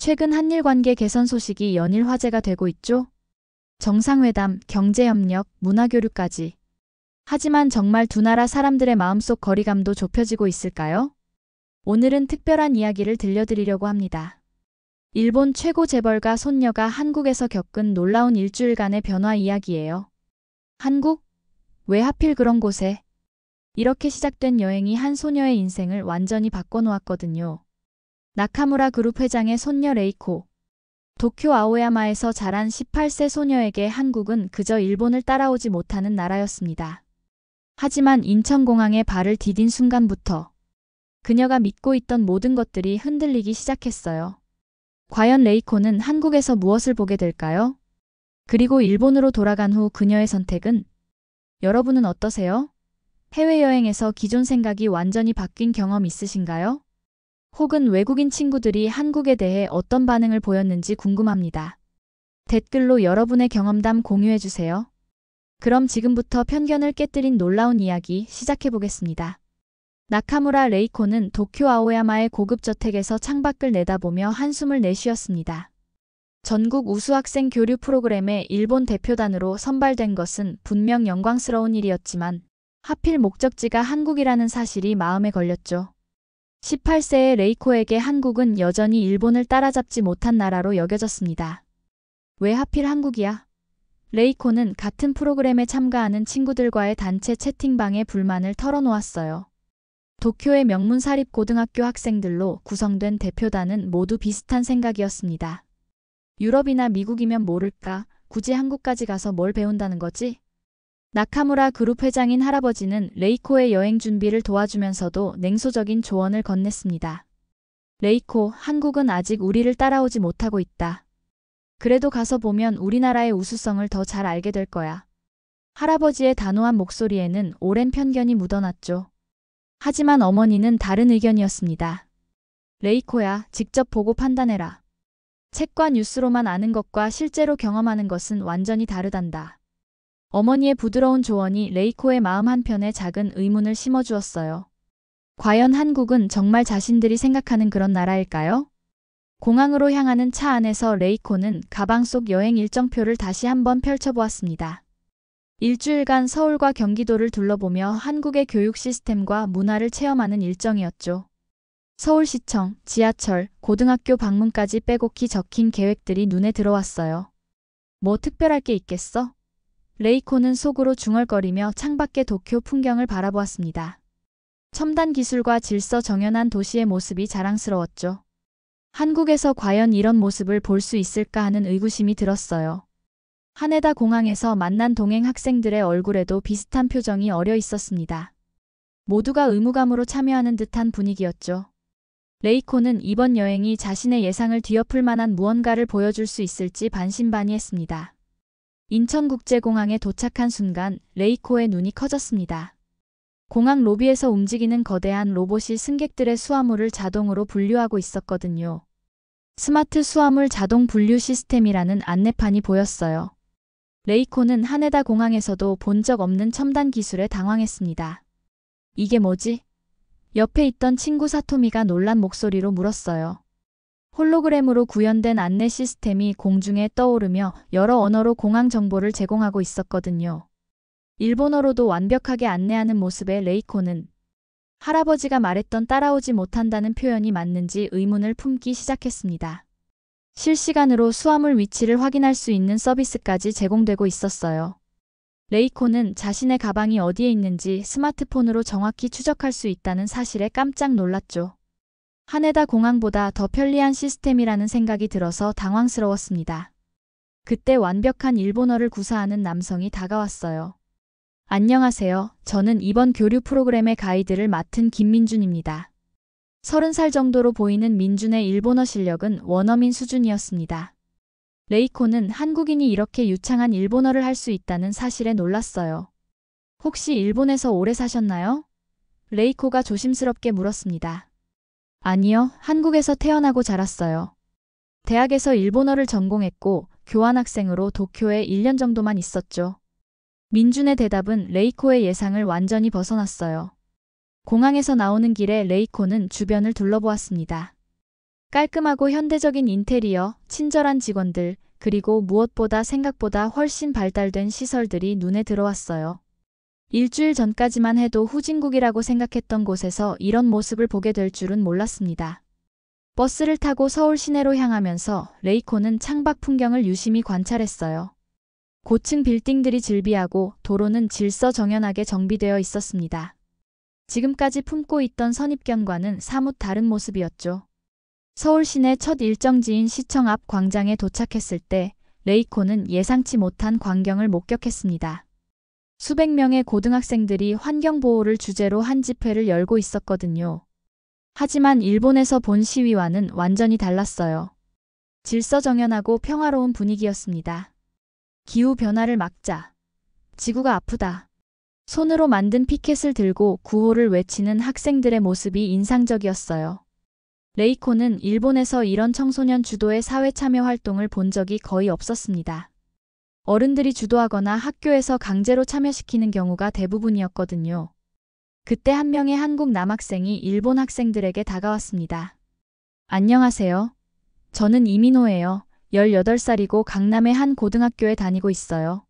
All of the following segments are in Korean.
최근 한일 관계 개선 소식이 연일 화제가 되고 있죠? 정상회담, 경제협력, 문화교류까지. 하지만 정말 두 나라 사람들의 마음속 거리감도 좁혀지고 있을까요? 오늘은 특별한 이야기를 들려드리려고 합니다. 일본 최고 재벌가 손녀가 한국에서 겪은 놀라운 일주일간의 변화 이야기예요. 한국? 왜 하필 그런 곳에? 이렇게 시작된 여행이 한 소녀의 인생을 완전히 바꿔놓았거든요. 나카무라 그룹 회장의 손녀 레이코. 도쿄 아오야마에서 자란 18세 소녀에게 한국은 그저 일본을 따라오지 못하는 나라였습니다. 하지만 인천공항에 발을 디딘 순간부터 그녀가 믿고 있던 모든 것들이 흔들리기 시작했어요. 과연 레이코는 한국에서 무엇을 보게 될까요? 그리고 일본으로 돌아간 후 그녀의 선택은? 여러분은 어떠세요? 해외여행에서 기존 생각이 완전히 바뀐 경험 있으신가요? 혹은 외국인 친구들이 한국에 대해 어떤 반응을 보였는지 궁금합니다. 댓글로 여러분의 경험담 공유해주세요. 그럼 지금부터 편견을 깨뜨린 놀라운 이야기 시작해보겠습니다. 나카무라 레이코는 도쿄 아오야마의 고급 저택에서 창밖을 내다보며 한숨을 내쉬었습니다. 전국 우수학생 교류 프로그램의 일본 대표단으로 선발된 것은 분명 영광스러운 일이었지만 하필 목적지가 한국이라는 사실이 마음에 걸렸죠. 18세의 레이코에게 한국은 여전히 일본을 따라잡지 못한 나라로 여겨졌습니다. 왜 하필 한국이야? 레이코는 같은 프로그램에 참가하는 친구들과의 단체 채팅방에 불만을 털어놓았어요. 도쿄의 명문 사립고등학교 학생들로 구성된 대표단은 모두 비슷한 생각이었습니다. 유럽이나 미국이면 모를까, 굳이 한국까지 가서 뭘 배운다는 거지? 나카무라 그룹 회장인 할아버지는 레이코의 여행 준비를 도와주면서도 냉소적인 조언을 건넸습니다. 레이코, 한국은 아직 우리를 따라오지 못하고 있다. 그래도 가서 보면 우리나라의 우수성을 더 잘 알게 될 거야. 할아버지의 단호한 목소리에는 오랜 편견이 묻어났죠. 하지만 어머니는 다른 의견이었습니다. 레이코야, 직접 보고 판단해라. 책과 뉴스로만 아는 것과 실제로 경험하는 것은 완전히 다르단다. 어머니의 부드러운 조언이 레이코의 마음 한편에 작은 의문을 심어주었어요. 과연 한국은 정말 자신들이 생각하는 그런 나라일까요? 공항으로 향하는 차 안에서 레이코는 가방 속 여행 일정표를 다시 한번 펼쳐보았습니다. 일주일간 서울과 경기도를 둘러보며 한국의 교육 시스템과 문화를 체험하는 일정이었죠. 서울시청, 지하철, 고등학교 방문까지 빼곡히 적힌 계획들이 눈에 들어왔어요. 뭐 특별할 게 있겠어? 레이코는 속으로 중얼거리며 창밖의 도쿄 풍경을 바라보았습니다. 첨단 기술과 질서 정연한 도시의 모습이 자랑스러웠죠. 한국에서 과연 이런 모습을 볼 수 있을까 하는 의구심이 들었어요. 하네다 공항에서 만난 동행 학생들의 얼굴에도 비슷한 표정이 어려 있었습니다. 모두가 의무감으로 참여하는 듯한 분위기였죠. 레이코는 이번 여행이 자신의 예상을 뒤엎을 만한 무언가를 보여줄 수 있을지 반신반의했습니다. 인천국제공항에 도착한 순간 레이코의 눈이 커졌습니다. 공항 로비에서 움직이는 거대한 로봇이 승객들의 수화물을 자동으로 분류하고 있었거든요. 스마트 수화물 자동 분류 시스템이라는 안내판이 보였어요. 레이코는 하네다 공항에서도 본 적 없는 첨단 기술에 당황했습니다. 이게 뭐지? 옆에 있던 친구 사토미가 놀란 목소리로 물었어요. 홀로그램으로 구현된 안내 시스템이 공중에 떠오르며 여러 언어로 공항 정보를 제공하고 있었거든요. 일본어로도 완벽하게 안내하는 모습에 레이코는 할아버지가 말했던 따라오지 못한다는 표현이 맞는지 의문을 품기 시작했습니다. 실시간으로 수화물 위치를 확인할 수 있는 서비스까지 제공되고 있었어요. 레이코는 자신의 가방이 어디에 있는지 스마트폰으로 정확히 추적할 수 있다는 사실에 깜짝 놀랐죠. 하네다 공항보다 더 편리한 시스템이라는 생각이 들어서 당황스러웠습니다. 그때 완벽한 일본어를 구사하는 남성이 다가왔어요. 안녕하세요. 저는 이번 교류 프로그램의 가이드를 맡은 김민준입니다. 30살 정도로 보이는 민준의 일본어 실력은 원어민 수준이었습니다. 레이코는 한국인이 이렇게 유창한 일본어를 할 수 있다는 사실에 놀랐어요. 혹시 일본에서 오래 사셨나요? 레이코가 조심스럽게 물었습니다. 아니요, 한국에서 태어나고 자랐어요. 대학에서 일본어를 전공했고 교환학생으로 도쿄에 1년 정도만 있었죠. 민준의 대답은 레이코의 예상을 완전히 벗어났어요. 공항에서 나오는 길에 레이코는 주변을 둘러보았습니다. 깔끔하고 현대적인 인테리어, 친절한 직원들, 그리고 무엇보다 생각보다 훨씬 발달된 시설들이 눈에 들어왔어요. 일주일 전까지만 해도 후진국이라고 생각했던 곳에서 이런 모습을 보게 될 줄은 몰랐습니다. 버스를 타고 서울 시내로 향하면서 레이코는 창밖 풍경을 유심히 관찰했어요. 고층 빌딩들이 즐비하고 도로는 질서정연하게 정비되어 있었습니다. 지금까지 품고 있던 선입견과는 사뭇 다른 모습이었죠. 서울 시내 첫 일정지인 시청 앞 광장에 도착했을 때 레이코는 예상치 못한 광경을 목격했습니다. 수백 명의 고등학생들이 환경보호를 주제로 한 집회를 열고 있었거든요. 하지만 일본에서 본 시위와는 완전히 달랐어요. 질서정연하고 평화로운 분위기였습니다. 기후변화를 막자. 지구가 아프다. 손으로 만든 피켓을 들고 구호를 외치는 학생들의 모습이 인상적이었어요. 레이코는 일본에서 이런 청소년 주도의 사회 참여 활동을 본 적이 거의 없었습니다. 어른들이 주도하거나 학교에서 강제로 참여시키는 경우가 대부분이었거든요. 그때 한 명의 한국 남학생이 일본 학생들에게 다가왔습니다. 안녕하세요. 저는 이민호예요. 18살이고 강남의 한 고등학교에 다니고 있어요.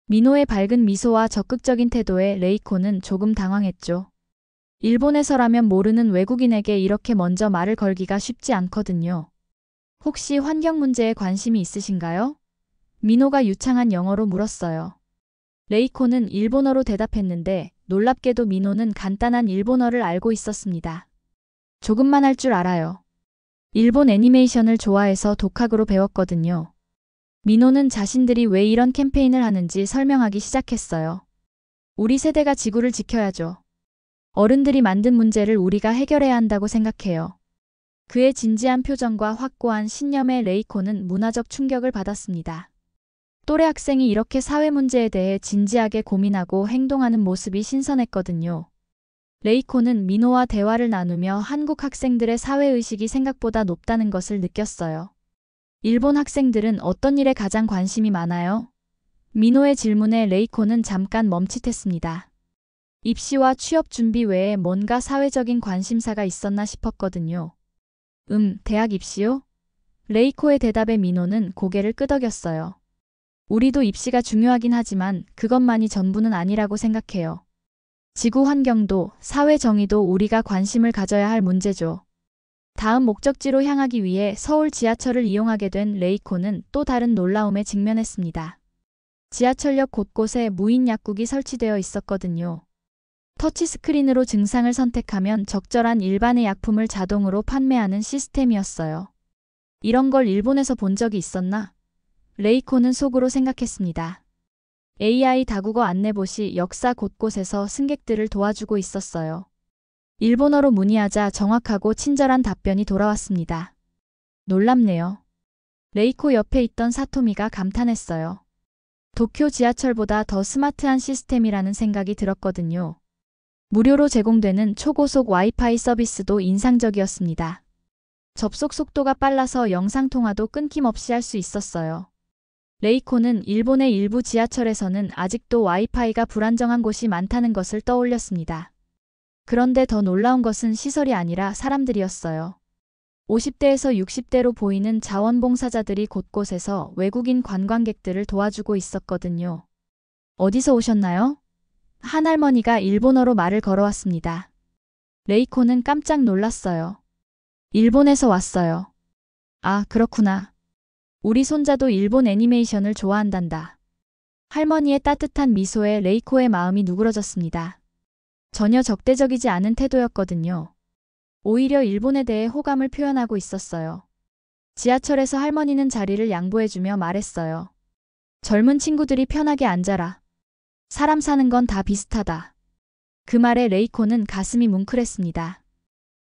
민호의 밝은 미소와 적극적인 태도에 레이코는 조금 당황했죠. 일본에서라면 모르는 외국인에게 이렇게 먼저 말을 걸기가 쉽지 않거든요. 혹시 환경 문제에 관심이 있으신가요? 민호가 유창한 영어로 물었어요. 레이코는 일본어로 대답했는데 놀랍게도 민호는 간단한 일본어를 알고 있었습니다. 조금만 할 줄 알아요. 일본 애니메이션을 좋아해서 독학으로 배웠거든요. 민호는 자신들이 왜 이런 캠페인을 하는지 설명하기 시작했어요. 우리 세대가 지구를 지켜야죠. 어른들이 만든 문제를 우리가 해결해야 한다고 생각해요. 그의 진지한 표정과 확고한 신념에 레이코는 문화적 충격을 받았습니다. 또래 학생이 이렇게 사회 문제에 대해 진지하게 고민하고 행동하는 모습이 신선했거든요. 레이코는 민호와 대화를 나누며 한국 학생들의 사회의식이 생각보다 높다는 것을 느꼈어요. 일본 학생들은 어떤 일에 가장 관심이 많아요? 민호의 질문에 레이코는 잠깐 멈칫했습니다. 입시와 취업 준비 외에 뭔가 사회적인 관심사가 있었나 싶었거든요. 대학 입시요? 레이코의 대답에 민호는 고개를 끄덕였어요. 우리도 입시가 중요하긴 하지만 그것만이 전부는 아니라고 생각해요. 지구 환경도 사회 정의도 우리가 관심을 가져야 할 문제죠. 다음 목적지로 향하기 위해 서울 지하철을 이용하게 된 레이코는 또 다른 놀라움에 직면했습니다. 지하철역 곳곳에 무인 약국이 설치되어 있었거든요. 터치스크린으로 증상을 선택하면 적절한 일반의 약품을 자동으로 판매하는 시스템이었어요. 이런 걸 일본에서 본 적이 있었나? 레이코는 속으로 생각했습니다. AI 다국어 안내봇이 역사 곳곳에서 승객들을 도와주고 있었어요. 일본어로 문의하자 정확하고 친절한 답변이 돌아왔습니다. 놀랍네요. 레이코 옆에 있던 사토미가 감탄했어요. 도쿄 지하철보다 더 스마트한 시스템이라는 생각이 들었거든요. 무료로 제공되는 초고속 와이파이 서비스도 인상적이었습니다. 접속 속도가 빨라서 영상통화도 끊김없이 할 수 있었어요. 레이코는 일본의 일부 지하철에서는 아직도 와이파이가 불안정한 곳이 많다는 것을 떠올렸습니다. 그런데 더 놀라운 것은 시설이 아니라 사람들이었어요. 50대에서 60대로 보이는 자원봉사자들이 곳곳에서 외국인 관광객들을 도와주고 있었거든요. 어디서 오셨나요? 한 할머니가 일본어로 말을 걸어왔습니다. 레이코는 깜짝 놀랐어요. 일본에서 왔어요. 아, 그렇구나. 우리 손자도 일본 애니메이션을 좋아한단다. 할머니의 따뜻한 미소에 레이코의 마음이 누그러졌습니다. 전혀 적대적이지 않은 태도였거든요. 오히려 일본에 대해 호감을 표현하고 있었어요. 지하철에서 할머니는 자리를 양보해주며 말했어요. 젊은 친구들이 편하게 앉아라. 사람 사는 건 다 비슷하다. 그 말에 레이코는 가슴이 뭉클했습니다.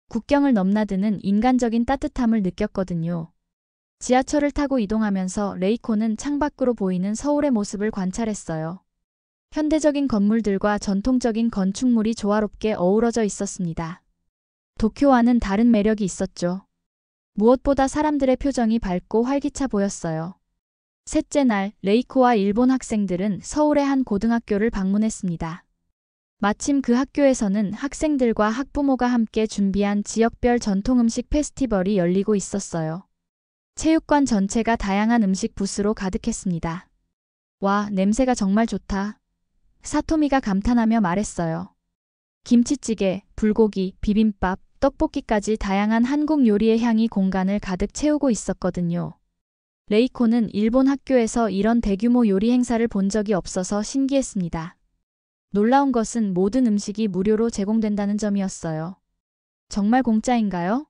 국경을 넘나드는 인간적인 따뜻함을 느꼈거든요. 지하철을 타고 이동하면서 레이코는 창밖으로 보이는 서울의 모습을 관찰했어요. 현대적인 건물들과 전통적인 건축물이 조화롭게 어우러져 있었습니다. 도쿄와는 다른 매력이 있었죠. 무엇보다 사람들의 표정이 밝고 활기차 보였어요. 셋째 날, 레이코와 일본 학생들은 서울의 한 고등학교를 방문했습니다. 마침 그 학교에서는 학생들과 학부모가 함께 준비한 지역별 전통 음식 페스티벌이 열리고 있었어요. 체육관 전체가 다양한 음식 부스로 가득했습니다. 와, 냄새가 정말 좋다. 사토미가 감탄하며 말했어요. 김치찌개, 불고기, 비빔밥, 떡볶이까지 다양한 한국 요리의 향이 공간을 가득 채우고 있었거든요. 레이코는 일본 학교에서 이런 대규모 요리 행사를 본 적이 없어서 신기했습니다. 놀라운 것은 모든 음식이 무료로 제공된다는 점이었어요. 정말 공짜인가요?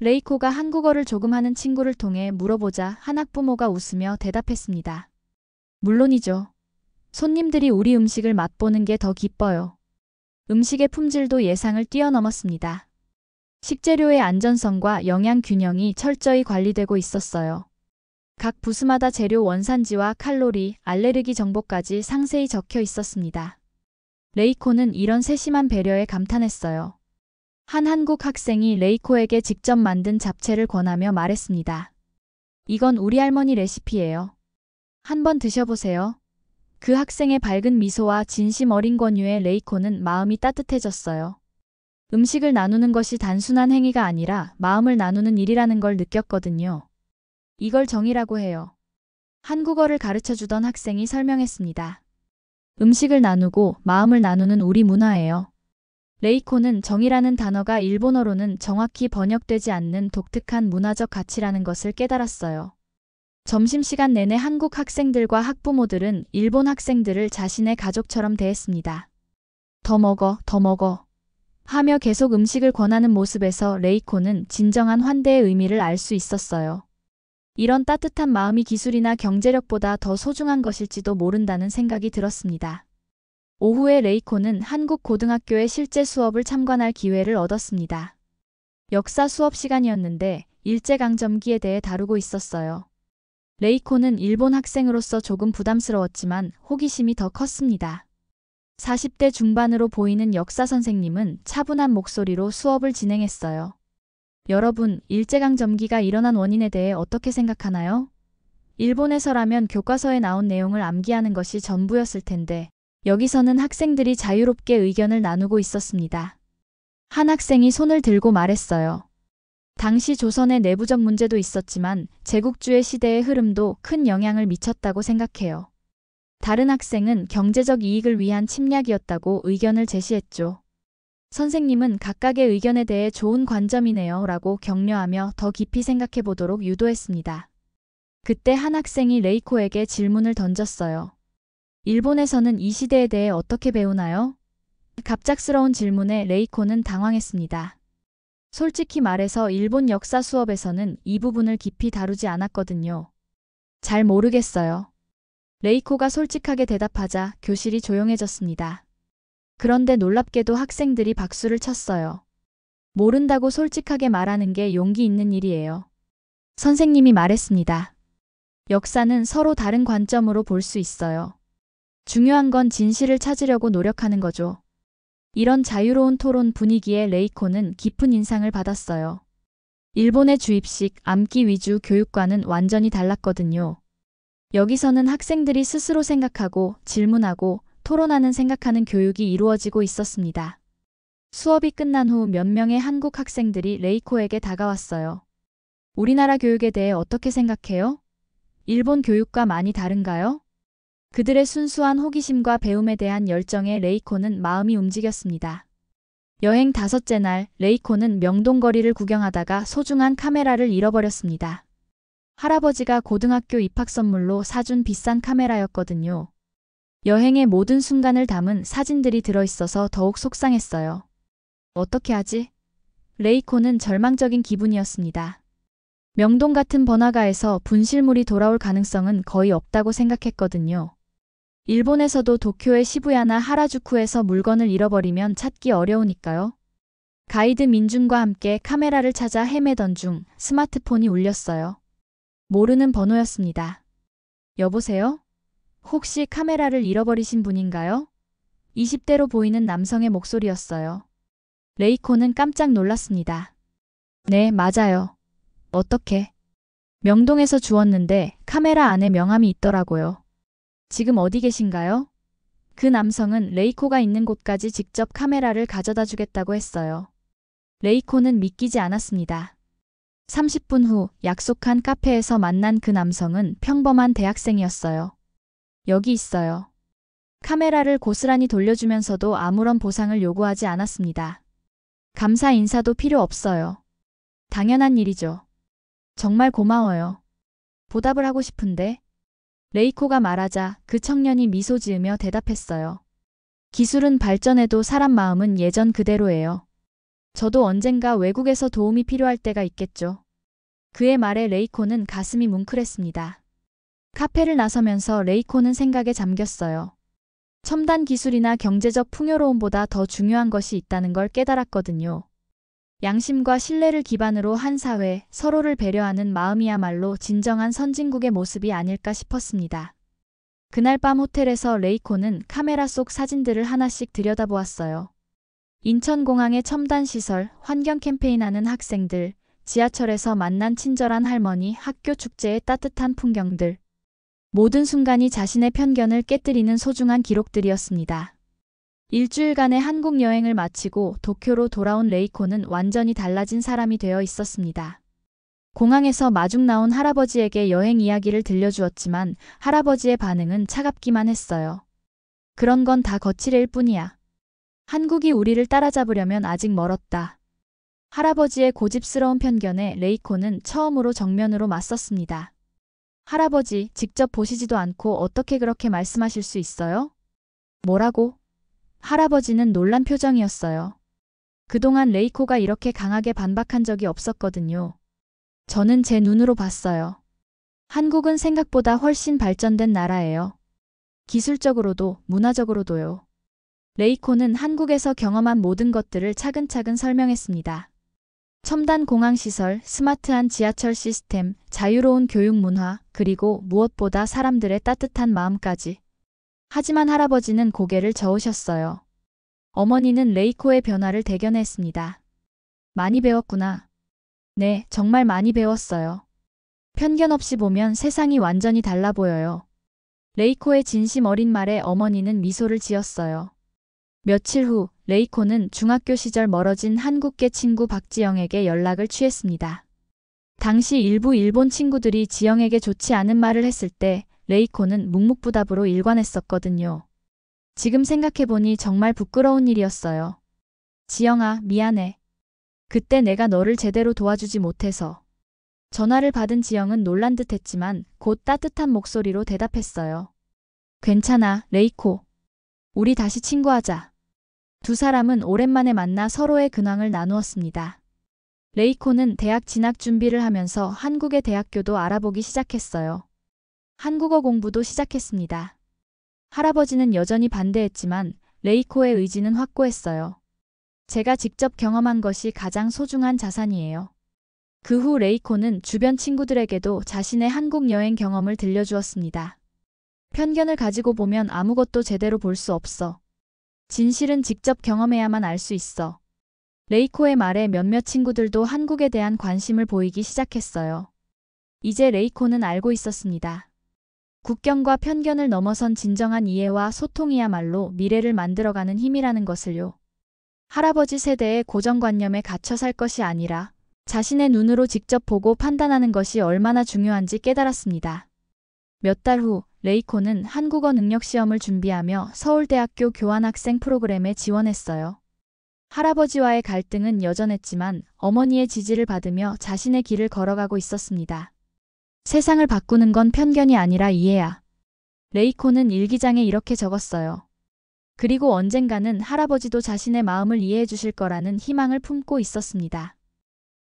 레이코가 한국어를 조금 하는 친구를 통해 물어보자 한 학부모가 웃으며 대답했습니다. 물론이죠. 손님들이 우리 음식을 맛보는 게 더 기뻐요. 음식의 품질도 예상을 뛰어넘었습니다. 식재료의 안전성과 영양 균형이 철저히 관리되고 있었어요. 각 부스마다 재료 원산지와 칼로리, 알레르기 정보까지 상세히 적혀 있었습니다. 레이코는 이런 세심한 배려에 감탄했어요. 한 한국 학생이 레이코에게 직접 만든 잡채를 권하며 말했습니다. 이건 우리 할머니 레시피예요. 한번 드셔보세요. 그 학생의 밝은 미소와 진심 어린 권유에 레이코는 마음이 따뜻해졌어요. 음식을 나누는 것이 단순한 행위가 아니라 마음을 나누는 일이라는 걸 느꼈거든요. 이걸 정이라고 해요. 한국어를 가르쳐주던 학생이 설명했습니다. 음식을 나누고 마음을 나누는 우리 문화예요. 레이코는 정이라는 단어가 일본어로는 정확히 번역되지 않는 독특한 문화적 가치라는 것을 깨달았어요. 점심시간 내내 한국 학생들과 학부모들은 일본 학생들을 자신의 가족처럼 대했습니다. 더 먹어, 더 먹어 하며 계속 음식을 권하는 모습에서 레이코는 진정한 환대의 의미를 알 수 있었어요. 이런 따뜻한 마음이 기술이나 경제력보다 더 소중한 것일지도 모른다는 생각이 들었습니다. 오후에 레이코는 한국 고등학교의 실제 수업을 참관할 기회를 얻었습니다. 역사 수업 시간이었는데 일제강점기에 대해 다루고 있었어요. 레이코는 일본 학생으로서 조금 부담스러웠지만 호기심이 더 컸습니다. 40대 중반으로 보이는 역사 선생님은 차분한 목소리로 수업을 진행했어요. 여러분, 일제강점기가 일어난 원인에 대해 어떻게 생각하나요? 일본에서라면 교과서에 나온 내용을 암기하는 것이 전부였을 텐데 여기서는 학생들이 자유롭게 의견을 나누고 있었습니다. 한 학생이 손을 들고 말했어요. 당시 조선의 내부적 문제도 있었지만 제국주의 시대의 흐름도 큰 영향을 미쳤다고 생각해요. 다른 학생은 경제적 이익을 위한 침략이었다고 의견을 제시했죠. 선생님은 각각의 의견에 대해 좋은 관점이네요 라고 격려하며 더 깊이 생각해 보도록 유도했습니다. 그때 한 학생이 레이코에게 질문을 던졌어요. 일본에서는 이 시대에 대해 어떻게 배우나요? 갑작스러운 질문에 레이코는 당황했습니다. 솔직히 말해서 일본 역사 수업에서는 이 부분을 깊이 다루지 않았거든요. 잘 모르겠어요. 레이코가 솔직하게 대답하자 교실이 조용해졌습니다. 그런데 놀랍게도 학생들이 박수를 쳤어요. 모른다고 솔직하게 말하는 게 용기 있는 일이에요. 선생님이 말했습니다. 역사는 서로 다른 관점으로 볼 수 있어요. 중요한 건 진실을 찾으려고 노력하는 거죠. 이런 자유로운 토론 분위기에 레이코는 깊은 인상을 받았어요. 일본의 주입식, 암기 위주 교육과는 완전히 달랐거든요. 여기서는 학생들이 스스로 생각하고 질문하고 토론하는 생각하는 교육이 이루어지고 있었습니다. 수업이 끝난 후 몇 명의 한국 학생들이 레이코에게 다가왔어요. 우리나라 교육에 대해 어떻게 생각해요? 일본 교육과 많이 다른가요? 그들의 순수한 호기심과 배움에 대한 열정에 레이코는 마음이 움직였습니다. 여행 5째 날, 레이코는 명동거리를 구경하다가 소중한 카메라를 잃어버렸습니다. 할아버지가 고등학교 입학 선물로 사준 비싼 카메라였거든요. 여행의 모든 순간을 담은 사진들이 들어있어서 더욱 속상했어요. 어떻게 하지? 레이코는 절망적인 기분이었습니다. 명동 같은 번화가에서 분실물이 돌아올 가능성은 거의 없다고 생각했거든요. 일본에서도 도쿄의 시부야나 하라주쿠에서 물건을 잃어버리면 찾기 어려우니까요. 가이드 민준과 함께 카메라를 찾아 헤매던 중 스마트폰이 울렸어요. 모르는 번호였습니다. 여보세요? 혹시 카메라를 잃어버리신 분인가요? 20대로 보이는 남성의 목소리였어요. 레이코는 깜짝 놀랐습니다. 네, 맞아요. 어떻게? 명동에서 주웠는데 카메라 안에 명함이 있더라고요. 지금 어디 계신가요? 그 남성은 레이코가 있는 곳까지 직접 카메라를 가져다 주겠다고 했어요. 레이코는 믿기지 않았습니다. 30분 후 약속한 카페에서 만난 그 남성은 평범한 대학생이었어요. 여기 있어요. 카메라를 고스란히 돌려주면서도 아무런 보상을 요구하지 않았습니다. 감사 인사도 필요 없어요. 당연한 일이죠. 정말 고마워요. 보답을 하고 싶은데. 레이코가 말하자 그 청년이 미소 지으며 대답했어요. 기술은 발전해도 사람 마음은 예전 그대로예요. 저도 언젠가 외국에서 도움이 필요할 때가 있겠죠. 그의 말에 레이코는 가슴이 뭉클했습니다. 카페를 나서면서 레이코는 생각에 잠겼어요. 첨단 기술이나 경제적 풍요로움보다 더 중요한 것이 있다는 걸 깨달았거든요. 양심과 신뢰를 기반으로 한 사회, 서로를 배려하는 마음이야말로 진정한 선진국의 모습이 아닐까 싶었습니다. 그날 밤 호텔에서 레이코는 카메라 속 사진들을 하나씩 들여다보았어요. 인천공항의 첨단 시설, 환경 캠페인하는 학생들, 지하철에서 만난 친절한 할머니, 학교 축제의 따뜻한 풍경들. 모든 순간이 자신의 편견을 깨뜨리는 소중한 기록들이었습니다. 일주일간의 한국 여행을 마치고 도쿄로 돌아온 레이코는 완전히 달라진 사람이 되어 있었습니다. 공항에서 마중 나온 할아버지에게 여행 이야기를 들려주었지만 할아버지의 반응은 차갑기만 했어요. 그런 건 다 거칠일 뿐이야. 한국이 우리를 따라잡으려면 아직 멀었다. 할아버지의 고집스러운 편견에 레이코는 처음으로 정면으로 맞섰습니다. 할아버지, 직접 보시지도 않고 어떻게 그렇게 말씀하실 수 있어요? 뭐라고? 할아버지는 놀란 표정이었어요. 그동안 레이코가 이렇게 강하게 반박한 적이 없었거든요. 저는 제 눈으로 봤어요. 한국은 생각보다 훨씬 발전된 나라예요. 기술적으로도 문화적으로도요. 레이코는 한국에서 경험한 모든 것들을 차근차근 설명했습니다. 첨단 공항시설, 스마트한 지하철 시스템, 자유로운 교육 문화, 그리고 무엇보다 사람들의 따뜻한 마음까지. 하지만 할아버지는 고개를 저으셨어요. 어머니는 레이코의 변화를 대견했습니다. 많이 배웠구나. 네, 정말 많이 배웠어요. 편견 없이 보면 세상이 완전히 달라 보여요. 레이코의 진심 어린 말에 어머니는 미소를 지었어요. 며칠 후 레이코는 중학교 시절 멀어진 한국계 친구 박지영에게 연락을 취했습니다. 당시 일부 일본 친구들이 지영에게 좋지 않은 말을 했을 때 레이코는 묵묵부답으로 일관했었거든요. 지금 생각해보니 정말 부끄러운 일이었어요. 지영아, 미안해. 그때 내가 너를 제대로 도와주지 못해서. 전화를 받은 지영은 놀란 듯 했지만 곧 따뜻한 목소리로 대답했어요. 괜찮아, 레이코. 우리 다시 친구하자. 두 사람은 오랜만에 만나 서로의 근황을 나누었습니다. 레이코는 대학 진학 준비를 하면서 한국의 대학교도 알아보기 시작했어요. 한국어 공부도 시작했습니다. 할아버지는 여전히 반대했지만 레이코의 의지는 확고했어요. 제가 직접 경험한 것이 가장 소중한 자산이에요. 그 후 레이코는 주변 친구들에게도 자신의 한국 여행 경험을 들려주었습니다. 편견을 가지고 보면 아무것도 제대로 볼 수 없어. 진실은 직접 경험해야만 알 수 있어. 레이코의 말에 몇몇 친구들도 한국에 대한 관심을 보이기 시작했어요. 이제 레이코는 알고 있었습니다. 국경과 편견을 넘어선 진정한 이해와 소통이야말로 미래를 만들어가는 힘이라는 것을요. 할아버지 세대의 고정관념에 갇혀 살 것이 아니라 자신의 눈으로 직접 보고 판단하는 것이 얼마나 중요한지 깨달았습니다. 몇 달 후 레이코는 한국어 능력시험을 준비하며 서울대학교 교환학생 프로그램에 지원했어요. 할아버지와의 갈등은 여전했지만 어머니의 지지를 받으며 자신의 길을 걸어가고 있었습니다. 세상을 바꾸는 건 편견이 아니라 이해야. 레이코는 일기장에 이렇게 적었어요. 그리고 언젠가는 할아버지도 자신의 마음을 이해해 주실 거라는 희망을 품고 있었습니다.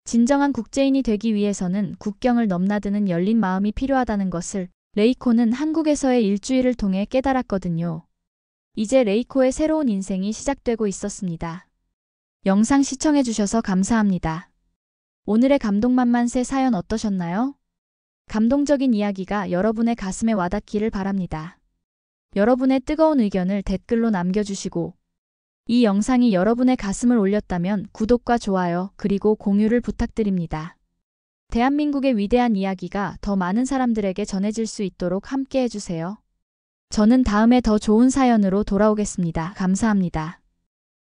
진정한 국제인이 되기 위해서는 국경을 넘나드는 열린 마음이 필요하다는 것을 레이코는 한국에서의 일주일을 통해 깨달았거든요. 이제 레이코의 새로운 인생이 시작되고 있었습니다. 영상 시청해주셔서 감사합니다. 오늘의 감동만만세 사연 어떠셨나요? 감동적인 이야기가 여러분의 가슴에 와닿기를 바랍니다. 여러분의 뜨거운 의견을 댓글로 남겨주시고 이 영상이 여러분의 가슴을 올렸다면 구독과 좋아요 그리고 공유를 부탁드립니다. 대한민국의 위대한 이야기가 더 많은 사람들에게 전해질 수 있도록 함께 해주세요. 저는 다음에 더 좋은 사연으로 돌아오겠습니다. 감사합니다.